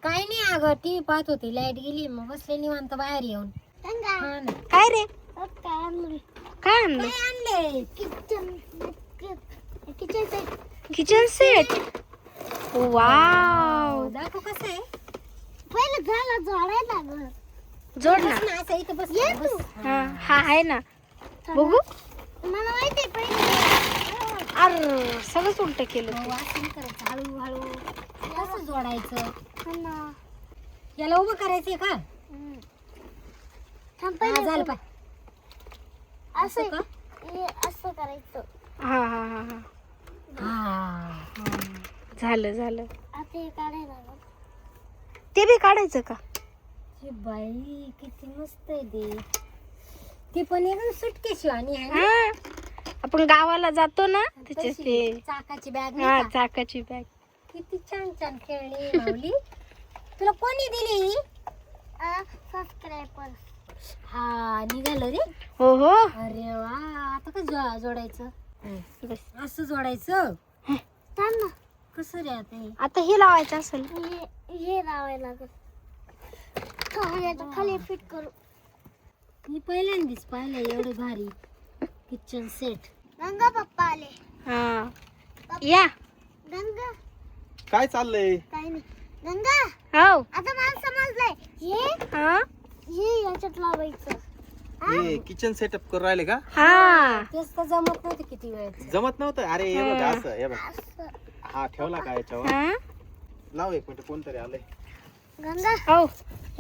काय नाही अगं टीव्ही पाहत होती, लाईट गेली मग बसले निवांत बाहेर येऊन. हा ना. काय रे काय आणलं? काय आणलं? काय आणले? Kitchen set. वाव दाखव कसं आहे. पहिलं झालं जोडायला गं. जोड ना. बस ना, असं इथं बस. ये बस. तू. हा आहे ना. बघू. मला माहिती पहिलं अरे सगळंच उलट केलं हो, तू. असं नाही करायचं, हळूहळू कसं जोडायचं. हा ना. याला उभं करायचंय का? थांब हा, पहिलं झालं तू. पाय. असं का? हे असं करायचं. हा हा हा हा हा. झालं झालं. आता हे काढायला गं. ते बी काढायचं का? हे बाई किती मस्त आहे ते. ती पण एकदम सुटकेशी आणि आहे ना. हा आपण गावाला जातो ना त्याचे तशी ते. चाकाची बॅग हा नाही का? चाकाची बॅग. किती छान छान खेळणी माऊली. तुला कोणी दिली ही? सबस्क्रायबर. हा निघालं रे. हो हो अरे वा, आता का जोडायचं? बस. असं जोडायचं. थांब ना. कसं रे आता हे? आता हे लावायचं असेल. हे लावायला लागेल. याच्या खाली फिट करू. मी पहिल्यांदाच पाहिलं एवढं भारी किचन सेट. गंगा पप्पा आले. हा या. गंगा काय चाललंय? काय नाही. गंगा हो आता मला समजलंय. हा हे याच्यात लावायचं. हे किचन सेटअप करून राहिले का? हा तेच तर जमत नव्हतं किती वेळेच. जमत नव्हतं. अरे हे बघ असं हे बघ. असं. हा ठेवला का याच्यावर? हा लाव एक मिनिट, कोणतरी आलंय. गंगा हो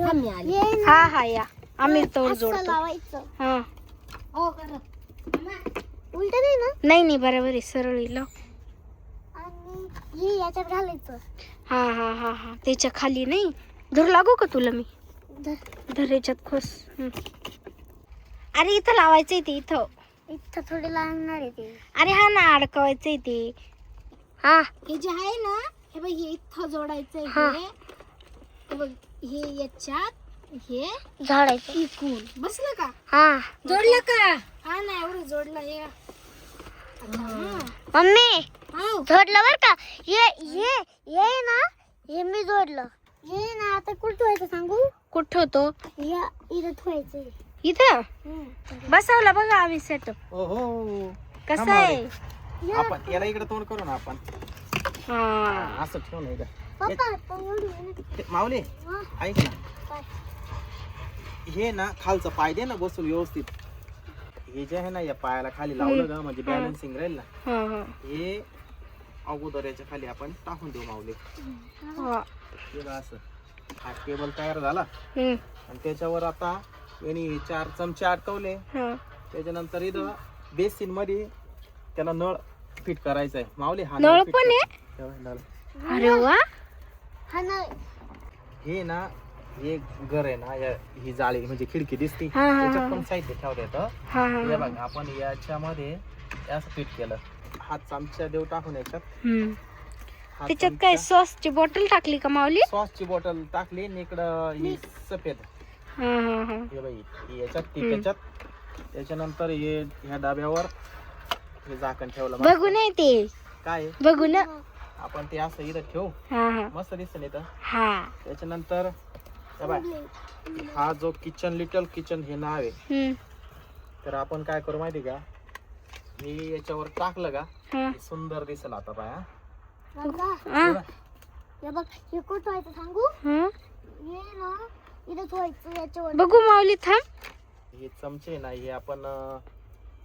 आम्ही आले. हे ना हा हा या आम्ही तोड असं जोडतो. लावायचं. हा हो खरं. उलट नाही ना. नाही बरोबर आहे सरळ आहे, लाव. आणि हे याच्यात घालायचं. हा हा हा हा त्याच्या खाली नाही. धर लागू का तुला मी? धर याच्यात खोस. अरे इथं लावायचंय ते इथं. इथं थोडी लागणार आहे ते. अरे हा ना अडकवायचंय ते. हा हे जे आहे ना, हे बघ हे इथं जोडायचंय. हा. हे बघ हे याच्यात हे झाडायचं. इकून बसलं का? हा जोडलं का? हा ना एवढं जोडलं हे. मम्मी हो. जोडलं बर का. ये ना. हे मी जोडलं. हे ना आता कुठं ठेवायचं सांगू? कुठं होतो? या इथं ठेवायचं. इथं बसवला बघा आम्ही सेटअप. ओहो कसं थांबा आहे? रे. आपण याला इकडे तोंड करू ना आपण. हा असं ठेव ना पप्पा पण एवढी आहे ना. माऊली हा, ऐक ना. काय? हे ना खालचं पाय दे ना बसून व्यवस्थित. हे जे आहे ना या पायाला खाली लावलं का म्हणजे बॅलन्सिंग राहील ना. हा हा हे अगोदर याच्या खाली आपण टाकून देऊ माऊली. हा. हे बघ असं. हा टेबल तयार झाला हम्म. आणि त्याच्यावर आता यांनी 4 चमचे अटकवले. हा. त्याच्यानंतर इथं बेसिन मध्ये त्याला नळ फिट करायचा आहे. माऊली हा नळ fit पण कर. आहे? तेव्हा नळ. अरे वा. हा ना. हे ना हे घर आहे ना ही जाळी म्हणजे खिडकी दिसती हा, हा, त्याच्यात हा. पण साहित्य ठेवता येतं. हा हे हा बघ आपण याच्यामध्ये असं फिट केलं. हा चमचा देऊ टाकून याच्यात. हम्म. हा त्याच्यात काय चमचा. सॉसची बॉटल टाकली का माऊली? सॉसची बॉटल टाकली आणि इकडं ही सफेद. हा हा हा हे बाई ही याच्यात ती त्याच्यात. त्याच्यानंतर हे ह्या डब्यावर हे झाकण ठेवलं. मस्त. बघू नाही ते काय आहे? बघू ना. आपण ते असं इथं ठेवू. हा हा मस्त दिसतं इथं. हा त्याच्यानंतर हे बाय हा जो किचन लिटल किचन हे नाव आहे. हम्म. तर आपण काय करू माहिती का, हे याच्यावर टाकलं का हा. हे सुंदर दिसेल आता बाय. गंगा हा. हे बघ हे कुठं ठेवायचं सांगू? हा. हे ना इथं ठेवायचं याच्यावर. बघू माऊली थांब. हे चमचे ना हे आपण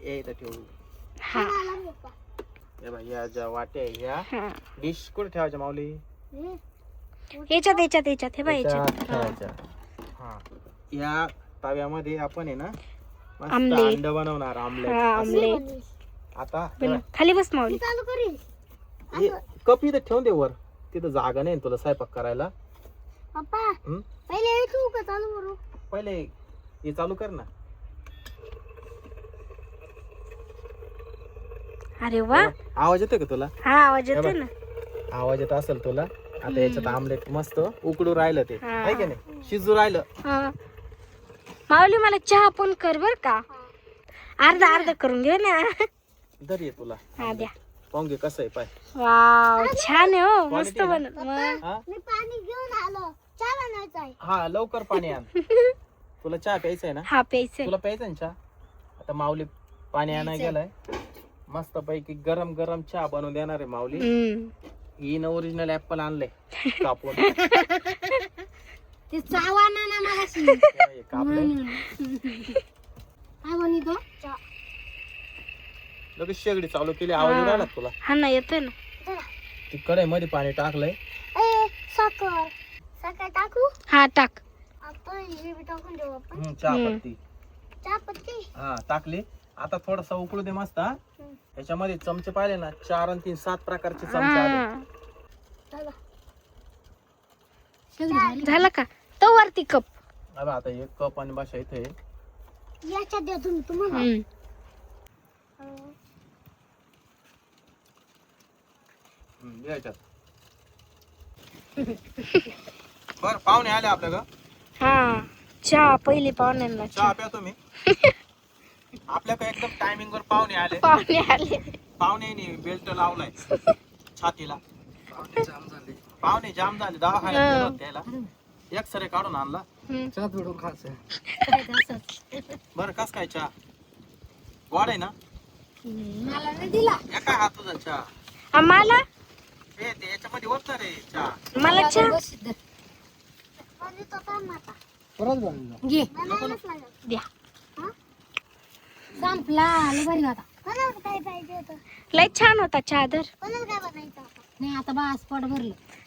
हे इथं ठेवू. हा आला पप्पा. हे बाय या ज्या वाट्या आहे ह्या हा डिश कुठे ठेवायच्या माऊली? हे याच्यात याच्यात याच्यात हे बाय याच्यात याच्यात. हा. ठेवायच्या. हा या तव्यामध्ये आपण आहे ना मस्त आमलेट. अंड बनवणार. आमलेट हा, असं. आमलेट. बनव. आता बनव. खाली बस मी माऊली. चालू करीन. हे कप इथं ठेवून दे वर. तिथं जागा नाही तुला स्वयंपाक करायला. पप्पा हम्म? पहिले हे तू का चालू करू? पहिले हे चालू कर ना. अरे वा. आवाज येतोय का तुला? हा आवाज येतोय ना. आवाज येत असेल तुला. आता याच्यात आमलेट मस्त उकडू राहिलं ते हा. आहे का नाही, शिजू राहिलं. हा. माऊली मला चहा पण कर बर का. अर्धा अर्धा करून घे ना. दर ये तुला हा द्या. पाहून घे कसं आहे पाय. वाव छान आहे हो. मस्त Quality आहे बनत. मग हा मी पाणी घेऊन आलो. झालं चहा बनवायचा आहे. हा लवकर पाणी आण. तुला चहा प्यायचा आहे ना? हा प्यायचंय. तुला प्यायचा आहे ना चहा? आता माऊली पाणी आणायला गेलाय. मस्त पैकी गरम गरम चहा बनवून देणार आहे माऊली. इन ओरिजिनल ऍपल आणलंय कापून. ते चावाना ना मला हे कापलंय. काय म्हणतो लगेच शेगडी चालू केली. आवाज येऊ राहिला का तुला? हा ना येतोय ना. ती कढई मध्ये पाणी टाकलंय. साखर साखर टाकू. हा टाक. आपण हे बी टाकून देऊ आपण. चहा पत्ती. चहा पत्ती. हा टाकली. आता थोडासा उकळू दे मस्त. हा याच्यामध्ये चमचे पाहिले ना 4 आणि 3 7 प्रकारचे चमचे आले. झालं. झालं का? तो वरती कप. अबे आता एक कप आणि बसा इथे. याच्यात द्या तुम्ही तुम्हाला. याच्यात. बर पाहुणे आले आपल्या ग. हा चहा पहिले पाहुण्यांना. चहा प्या तुम्ही. आपल्याकडे एकदम टायमिंग वर पाहुणे आले. पाहुणे आले. पाहुण्याने बेल्ट लावलाय छातीला. पाहुणे जाम झाले. दवाखान्यात गेलो त्याला. एक्सरे काढून आणला. बर कस काय चहा? गोड आहे ना? मला नाही दिला. एका हात तुझा चहा. आम्हाला ते याच्यामध्ये होत रे चहा. मला चहा आणि तो काय माता घे बनायलाच लागेल. द्या. संपला लय भारी होता. कोणाला काय पाहिजे होतं. लय छान होता चहा. धर. कोणाला काय बनायचं होतं. नाही आता बास पोट भरलं.